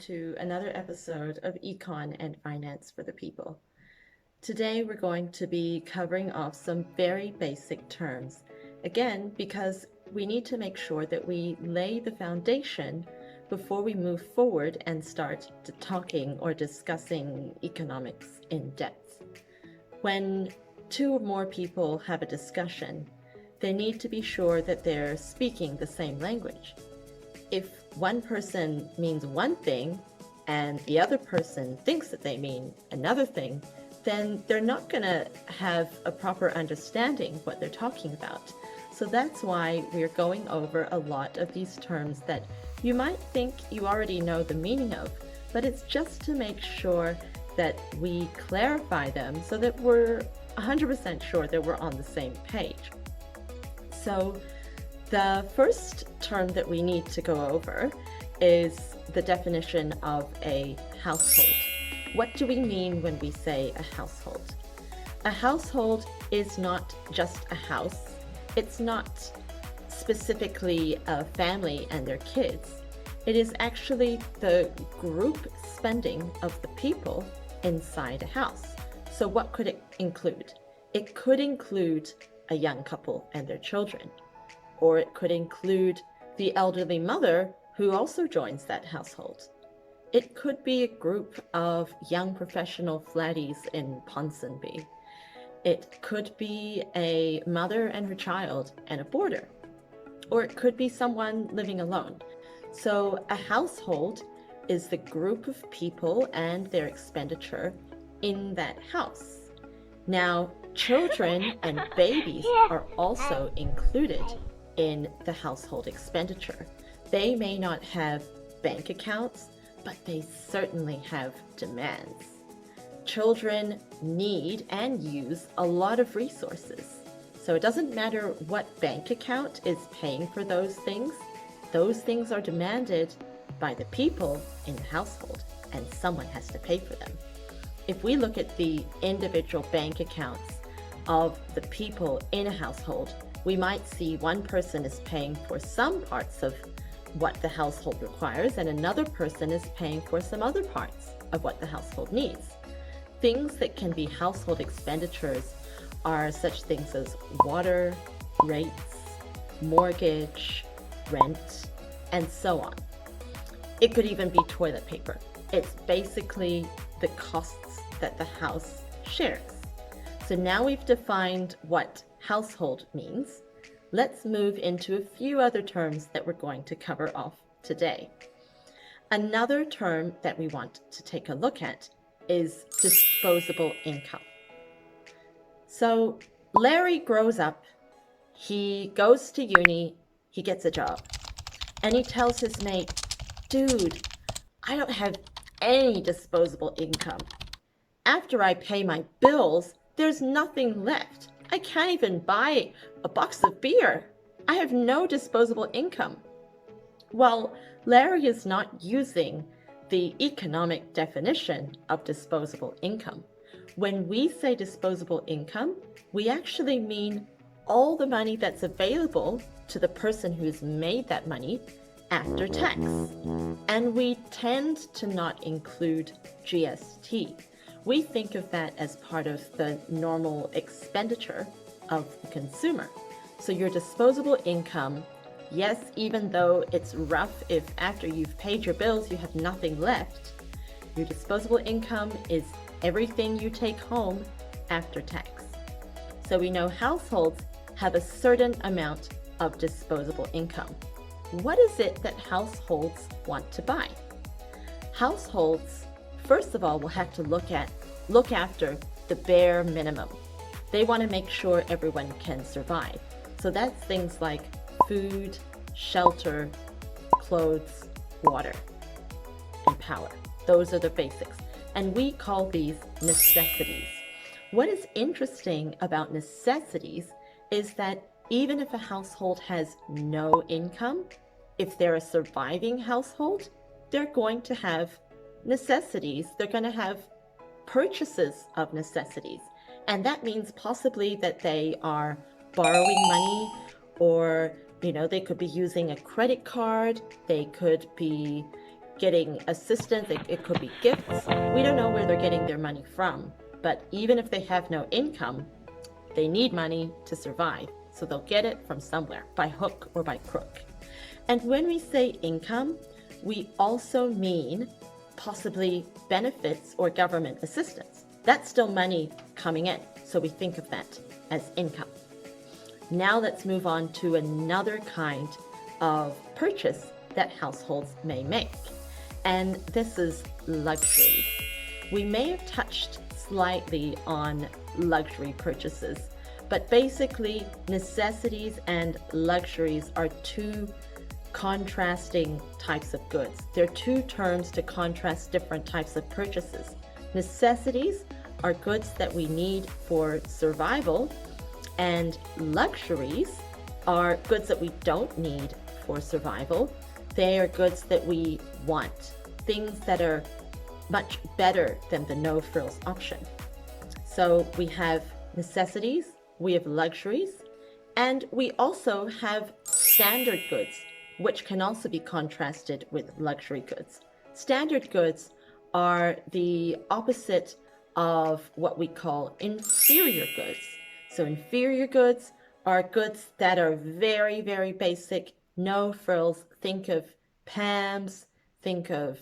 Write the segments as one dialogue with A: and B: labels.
A: to another episode of Econ and Finance for the People. Today we're going to be covering off some very basic terms, again, because we need to make sure that we lay the foundation before we move forward and start talking or discussing economics in depth. When two or more people have a discussion, they need to be sure that they're speaking the same language. If one person means one thing and the other person thinks that they mean another thing, then they're not going to have a proper understanding of what they're talking about. So that's why we're going over a lot of these terms that you might think you already know the meaning of, but it's just to make sure that we clarify them so that we're 100% sure that we're on the same page. So the first term that we need to go over is the definition of a household. What do we mean when we say a household? A household is not just a house. It's not specifically a family and their kids. It is actually the group spending of the people inside a house. So what could it include? It could include a young couple and their children. Or it could include the elderly mother who also joins that household. It could be a group of young professional flatties in Ponsonby. It could be a mother and her child and a boarder. Or it could be someone living alone. So a household is the group of people and their expenditure in that house. Now, children and babies are also included in the household expenditure. They may not have bank accounts, but they certainly have demands. Children need and use a lot of resources. So it doesn't matter what bank account is paying for those things are demanded by the people in the household, and someone has to pay for them. If we look at the individual bank accounts of the people in a household, we might see one person is paying for some parts of what the household requires, and another person is paying for some other parts of what the household needs. Things that can be household expenditures are such things as water, rates, mortgage, rent, and so on. It could even be toilet paper. It's basically the costs that the house shares. So now we've defined what household means. Let's move into a few other terms that we're going to cover off today. Another term that we want to take a look at is disposable income. So Larry grows up, he goes to uni, he gets a job, and he tells his mate, "Dude, I don't have any disposable income. After I pay my bills, there's nothing left. I can't even buy a box of beer. I have no disposable income." Well, Larry is not using the economic definition of disposable income. When we say disposable income, we actually mean all the money that's available to the person who's made that money after tax. And we tend to not include GST. We think of that as part of the normal expenditure of the consumer. So your disposable income, yes, even though it's rough if after you've paid your bills you have nothing left, your disposable income is everything you take home after tax. So we know households have a certain amount of disposable income. What is it that households want to buy? Households, first of all, will have to look after the bare minimum. They want to make sure everyone can survive. So that's things like food, shelter, clothes, water, and power. Those are the basics. And we call these necessities. What is interesting about necessities is that even if a household has no income, if they're a surviving household, they're going to have necessities. They're going to have purchases of necessities. And that means possibly that they are borrowing money, or they could be using a credit card. They could be getting assistance. It could be gifts. We don't know where they're getting their money from, but even if they have no income, they need money to survive. So they'll get it from somewhere, by hook or by crook. And when we say income, we also mean possibly benefits or government assistance. That's still money coming in. So we think of that as income. Now let's move on to another kind of purchase that households may make. And this is luxury. We may have touched slightly on luxury purchases, but basically necessities and luxuries are two contrasting types of goods. They're two terms to contrast different types of purchases. Necessities are goods that we need for survival, and luxuries are goods that we don't need for survival. They are goods that we want, things that are much better than the no frills option. So we have necessities, we have luxuries, and we also have standard goods, which can also be contrasted with luxury goods. Standard goods are the opposite of what we call inferior goods. So inferior goods are goods that are very, very basic, no frills. Think of Pam's, think of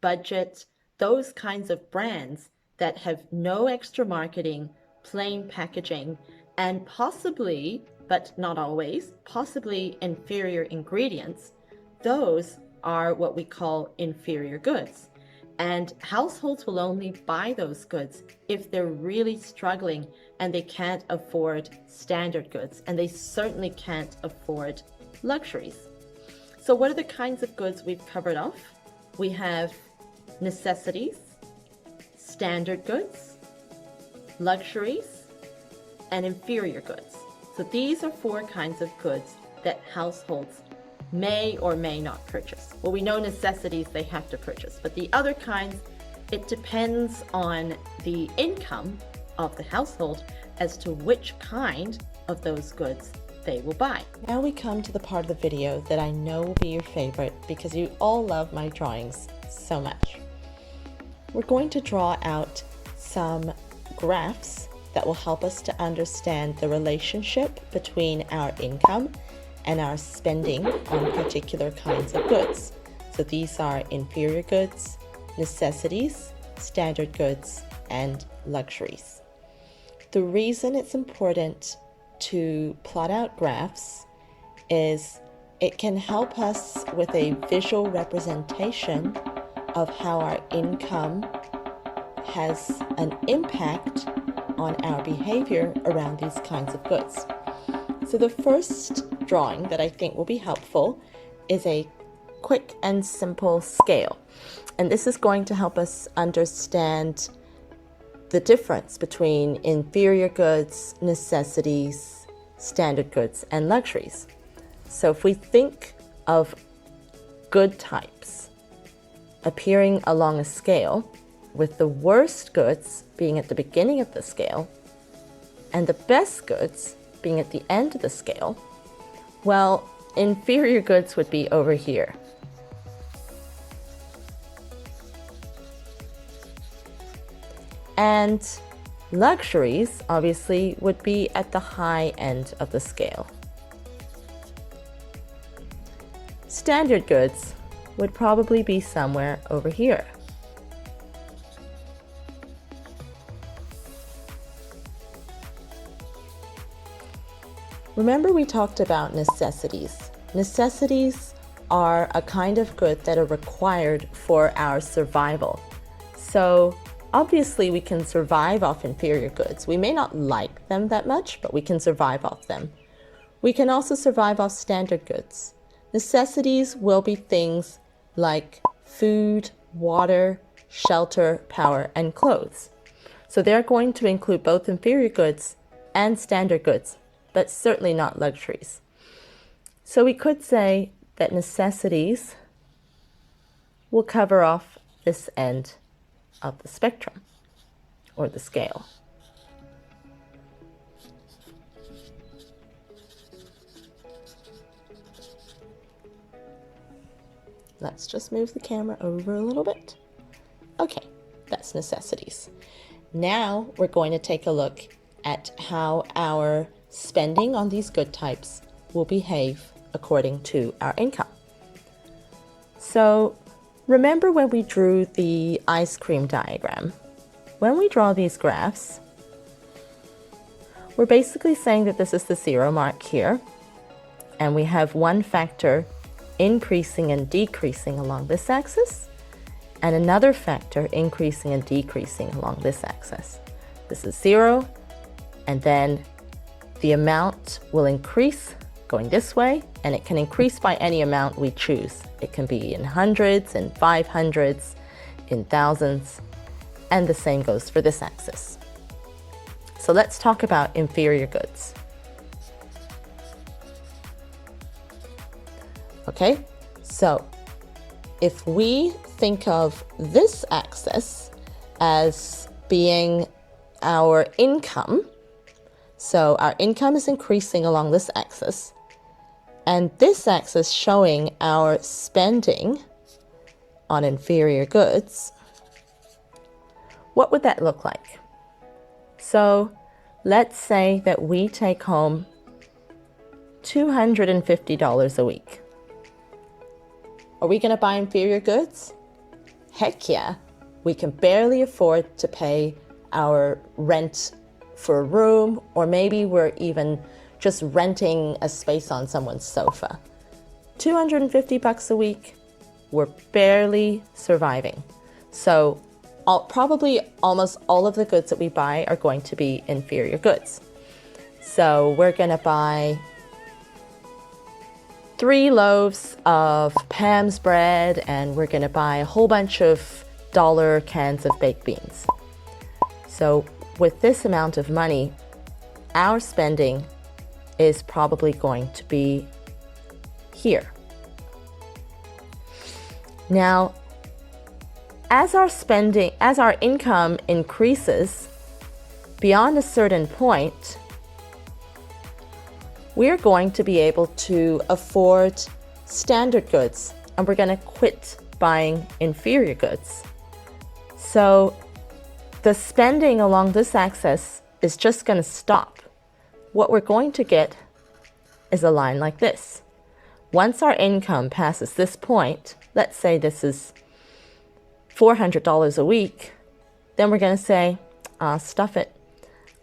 A: Budget, those kinds of brands that have no extra marketing, plain packaging, and possibly, but not always, possibly inferior ingredients. Those are what we call inferior goods. And households will only buy those goods if they're really struggling and they can't afford standard goods, and they certainly can't afford luxuries. So what are the kinds of goods we've covered off? We have necessities, standard goods, luxuries, and inferior goods. So these are four kinds of goods that households may or may not purchase. Well, we know necessities they have to purchase, but the other kinds, it depends on the income of the household as to which kind of those goods they will buy. Now we come to the part of the video that I know will be your favorite because you all love my drawings so much. We're going to draw out some graphs that will help us to understand the relationship between our income and our spending on particular kinds of goods. So these are inferior goods, necessities, standard goods, and luxuries. The reason it's important to plot out graphs is it can help us with a visual representation of how our income has an impact on our behavior around these kinds of goods. So the first drawing that I think will be helpful is a quick and simple scale. And this is going to help us understand the difference between inferior goods, necessities, standard goods, and luxuries. So if we think of good types appearing along a scale, with the worst goods being at the beginning of the scale and the best goods being at the end of the scale, well, inferior goods would be over here. And luxuries, obviously, would be at the high end of the scale. Standard goods would probably be somewhere over here. Remember we talked about necessities. Necessities are a kind of good that are required for our survival. So obviously we can survive off inferior goods. We may not like them that much, but we can survive off them. We can also survive off standard goods. Necessities will be things like food, water, shelter, power, and clothes. So they're going to include both inferior goods and standard goods, but certainly not luxuries. So we could say that necessities will cover off this end of the spectrum or the scale. let's just move the camera over a little bit. Okay, that's necessities. Now we're going to take a look at how our spending on these good types will behave according to our income. So remember when we drew the ice cream diagram? When we draw these graphs, we're basically saying that this is the 0 mark here, and we have one factor increasing and decreasing along this axis, and another factor increasing and decreasing along this axis. This is 0, and then the amount will increase going this way, and it can increase by any amount we choose. It can be in hundreds, in 500s, in thousands, and the same goes for this axis. So let's talk about inferior goods. Okay, so if we think of this axis as being our income, so our income is increasing along this axis, and this axis showing our spending on inferior goods, what would that look like? So let's say that we take home $250 a week. Are we going to buy inferior goods? Heck yeah. We can barely afford to pay our rent for a room, or maybe we're even just renting a space on someone's sofa. $250 a week, we're barely surviving. So probably almost all of the goods that we buy are going to be inferior goods. So we're going to buy 3 loaves of Pam's bread, and we're going to buy a whole bunch of dollar cans of baked beans. So with this amount of money, our spending is probably going to be here. Now, as our income increases beyond a certain point, we're going to be able to afford standard goods, and we're going to quit buying inferior goods. So the spending along this axis is just going to stop. What we're going to get is a line like this. Once our income passes this point, let's say this is $400 a week, then we're going to say, stuff it.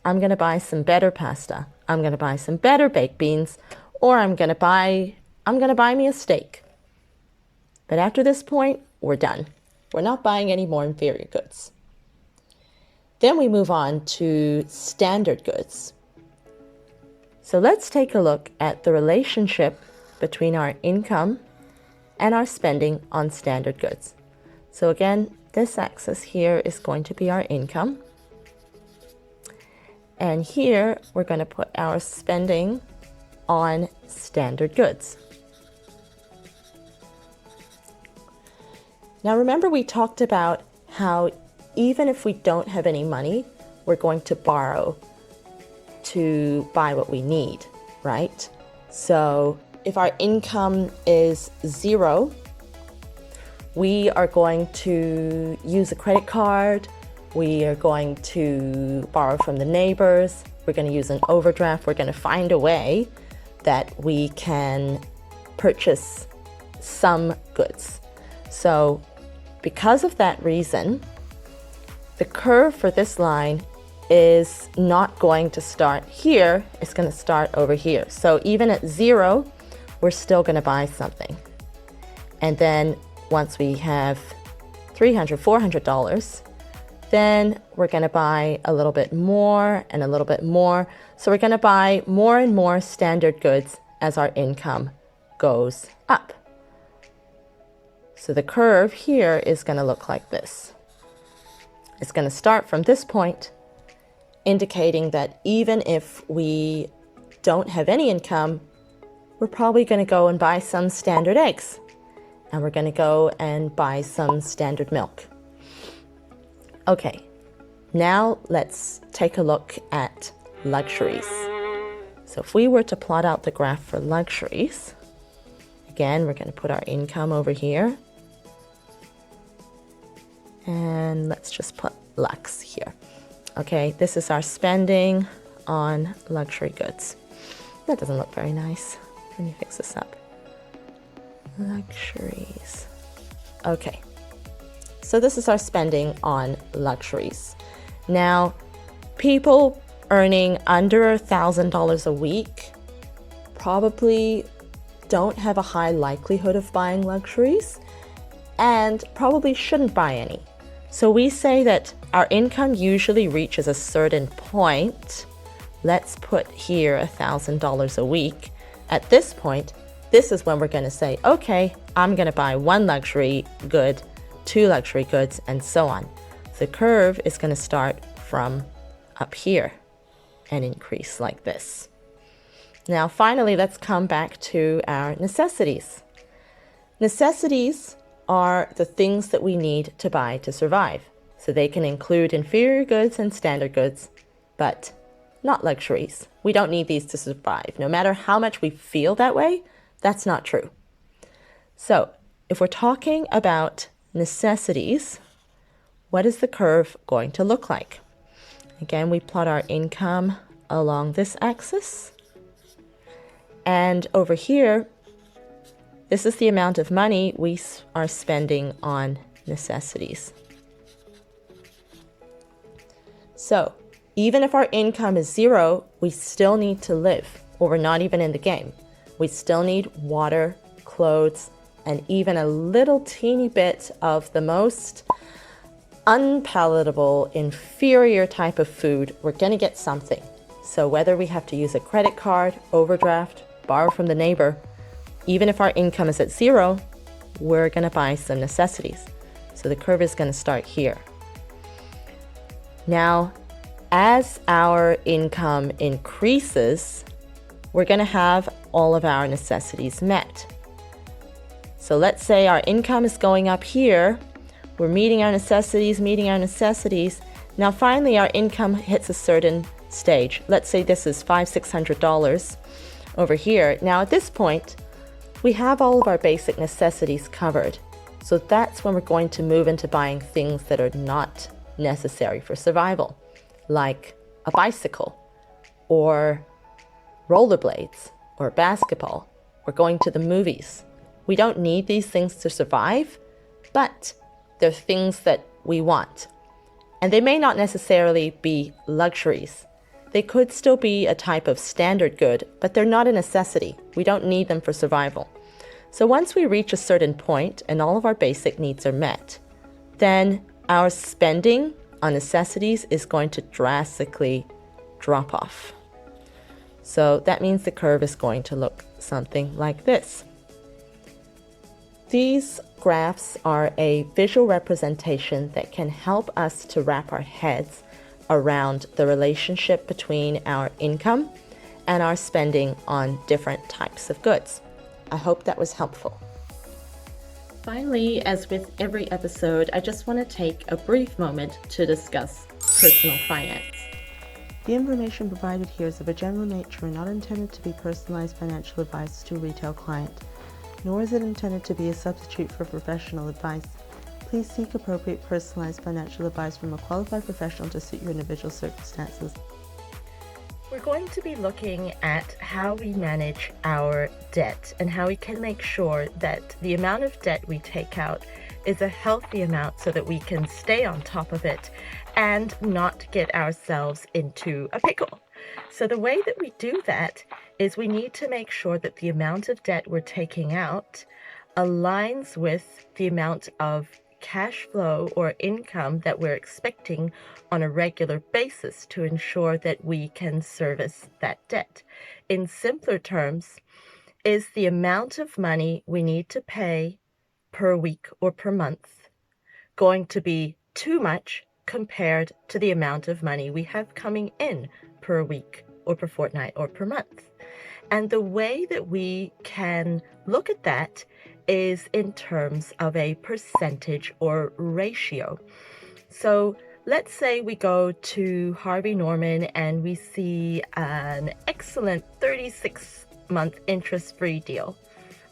A: I'm going to buy some better pasta. I'm going to buy some better baked beans, or I'm going to buy me a steak. But after this point, we're done. We're not buying any more inferior goods. Then we move on to standard goods. So let's take a look at the relationship between our income and our spending on standard goods. So again, this axis here is going to be our income. And here we're going to put our spending on standard goods. Now remember, we talked about how even if we don't have any money, we're going to borrow to buy what we need, right? So if our income is 0, we are going to use a credit card. We are going to borrow from the neighbors. We're going to use an overdraft. We're going to find a way that we can purchase some goods. So because of that reason, the curve for this line is not going to start here. It's going to start over here. So even at 0, we're still going to buy something. And then once we have $300, $400, then we're going to buy a little bit more and a little bit more. So we're going to buy more and more standard goods as our income goes up. So the curve here is going to look like this. It's going to start from this point, indicating that even if we don't have any income, we're probably going to go and buy some standard eggs. And we're going to go and buy some standard milk. Okay, now let's take a look at luxuries. So if we were to plot out the graph for luxuries, again, we're going to put our income over here, And let's just put Lux here. Okay, this is our spending on luxury goods. That doesn't look very nice. Let me fix this up. Luxuries. Okay, so this is our spending on luxuries. Now, people earning under $1,000 a week probably don't have a high likelihood of buying luxuries and probably shouldn't buy any. So we say that our income usually reaches a certain point. Let's put here $1,000 a week. At this point, this is when we're going to say, okay, I'm going to buy one luxury good, two luxury goods, and so on. The curve is going to start from up here and increase like this. Now, finally, let's come back to our necessities. Necessities are the things that we need to buy to survive. So they can include inferior goods and standard goods, but not luxuries. We don't need these to survive. No matter how much we feel that way, that's not true. So if we're talking about necessities, what is the curve going to look like? Again, we plot our income along this axis. And over here, this is the amount of money we are spending on necessities. So even if our income is zero, we still need to live, or we're not even in the game. We still need water, clothes, and even a little teeny bit of the most unpalatable, inferior type of food. We're going to get something. So whether we have to use a credit card, overdraft, borrow from the neighbor, even if our income is at zero, we're going to buy some necessities. So the curve is going to start here. Now, as our income increases, we're going to have all of our necessities met. So let's say our income is going up here. We're meeting our necessities, Now finally our income hits a certain stage. Let's say this is $500-600 over here. Now at this point, we have all of our basic necessities covered. So that's when we're going to move into buying things that are not necessary for survival, like a bicycle or rollerblades or basketball or going to the movies. We don't need these things to survive, but they're things that we want. And they may not necessarily be luxuries. They could still be a type of standard good, but they're not a necessity. We don't need them for survival. So once we reach a certain point and all of our basic needs are met, then our spending on necessities is going to drastically drop off. So that means the curve is going to look something like this. These graphs are a visual representation that can help us to wrap our heads around the relationship between our income and our spending on different types of goods. I hope that was helpful. Finally, as with every episode, I just want to take a brief moment to discuss personal finance. The information provided here is of a general nature and not intended to be personalized financial advice to a retail client, nor is it intended to be a substitute for professional advice. Please seek appropriate personalized financial advice from a qualified professional to suit your individual circumstances. We're going to be looking at how we manage our debt and how we can make sure that the amount of debt we take out is a healthy amount so that we can stay on top of it and not get ourselves into a pickle. So the way that we do that is we need to make sure that the amount of debt we're taking out aligns with the amount of cash flow or income that we're expecting on a regular basis to ensure that we can service that debt. In simpler terms, is the amount of money we need to pay per week or per month going to be too much compared to the amount of money we have coming in per week or per fortnight or per month? And the way that we can look at that is in terms of a percentage or ratio. So let's say we go to Harvey Norman and we see an excellent 36-month interest-free deal.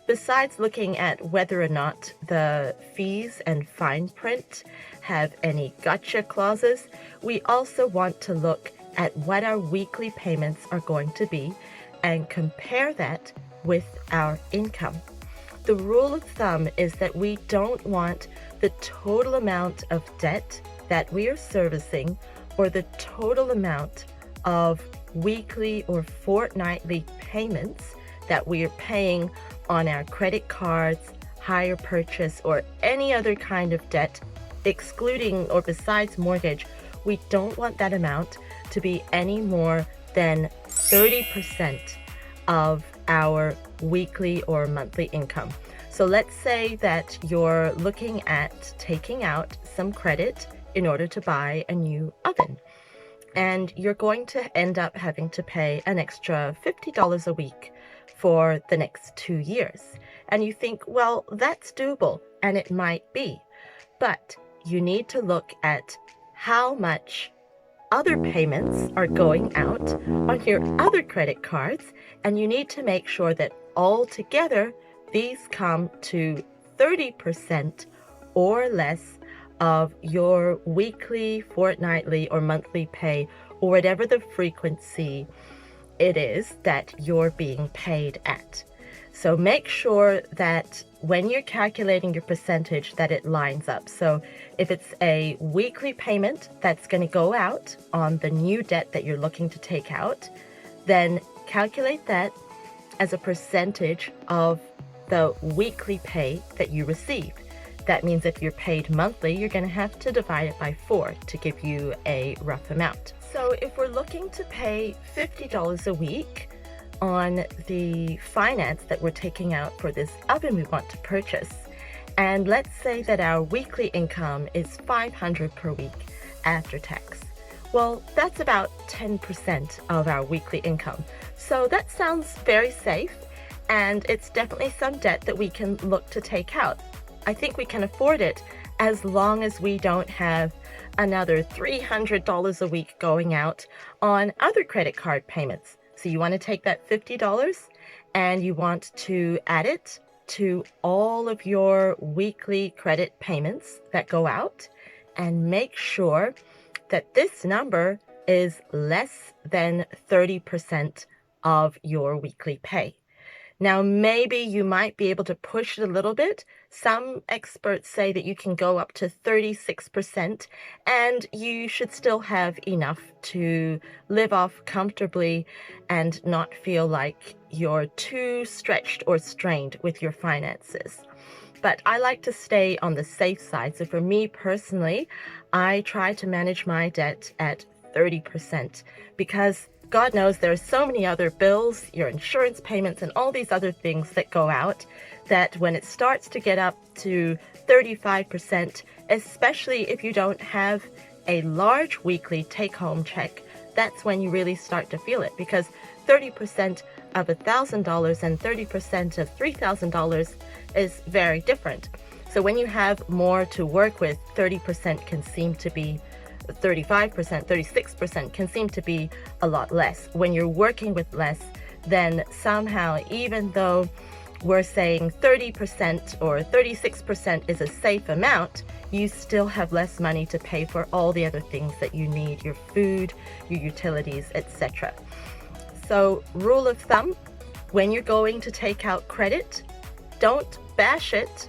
A: besides looking at whether or not the fees and fine print have any gotcha clauses, we also want to look at what our weekly payments are going to be and compare that with our income. The rule of thumb is that we don't want the total amount of debt that we are servicing or the total amount of weekly or fortnightly payments that we are paying on our credit cards, hire purchase, or any other kind of debt, excluding or besides mortgage. We don't want that amount to be any more than 30% of our weekly or monthly income. So let's say that you're looking at taking out some credit in order to buy a new oven, and you're going to end up having to pay an extra $50 a week for the next 2 years. And you think, well, that's doable, and it might be, but you need to look at how much other payments are going out on your other credit cards, and you need to make sure that altogether these come to 30% or less of your weekly, fortnightly, or monthly pay, or whatever the frequency it is that you're being paid at. So make sure that when you're calculating your percentage that it lines up. So if it's a weekly payment that's going to go out on the new debt that you're looking to take out, then calculate that as a percentage of the weekly pay that you receive. That means if you're paid monthly, you're going to have to divide it by 4 to give you a rough amount. So if we're looking to pay $50 a week on the finance that we're taking out for this oven we want to purchase, and let's say that our weekly income is $500 per week after tax, well, that's about 10% of our weekly income. So that sounds very safe, and it's definitely some debt that we can look to take out. I think we can afford it as long as we don't have another $300 a week going out on other credit card payments. So you want to take that $50 and you want to add it to all of your weekly credit payments that go out, and make sure that this number is less than 30% of your weekly pay. Now, maybe you might be able to push it a little bit. Some experts say that you can go up to 36%, and you should still have enough to live off comfortably and not feel like you're too stretched or strained with your finances. But I like to stay on the safe side. So for me personally, I try to manage my debt at 30% because God knows there are so many other bills, your insurance payments, and all these other things that go out, that when it starts to get up to 35%, especially if you don't have a large weekly take-home check, that's when you really start to feel it, because 30% of $1,000 and 30% of $3,000 is very different. So when you have more to work with, 30% can seem to be 35%, 36% can seem to be a lot less. When you're working with less, then somehow, even though we're saying 30% or 36% is a safe amount, you still have less money to pay for all the other things that you need, your food, your utilities, etc. So, rule of thumb, when you're going to take out credit, don't bash it.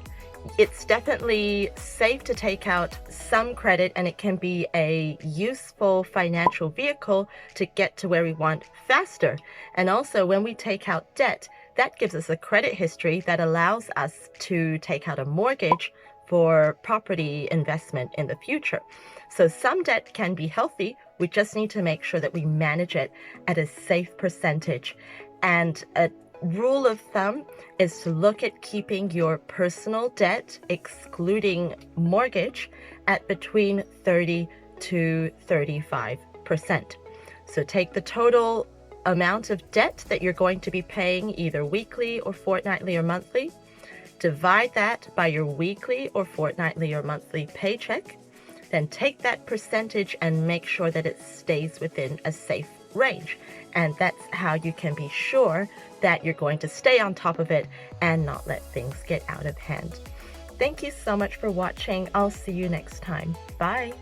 A: It's definitely safe to take out some credit, and it can be a useful financial vehicle to get to where we want faster. And also, when we take out debt, that gives us a credit history that allows us to take out a mortgage for property investment in the future. So some debt can be healthy. We just need to make sure that we manage it at a safe percentage. And a rule of thumb is to look at keeping your personal debt, excluding mortgage, at between 30 to 35%. So take the total amount of debt that you're going to be paying either weekly or fortnightly or monthly, divide that by your weekly or fortnightly or monthly paycheck, then take that percentage and make sure that it stays within a safe range. And that's how you can be sure that you're going to stay on top of it and not let things get out of hand. Thank you so much for watching. I'll see you next time. Bye.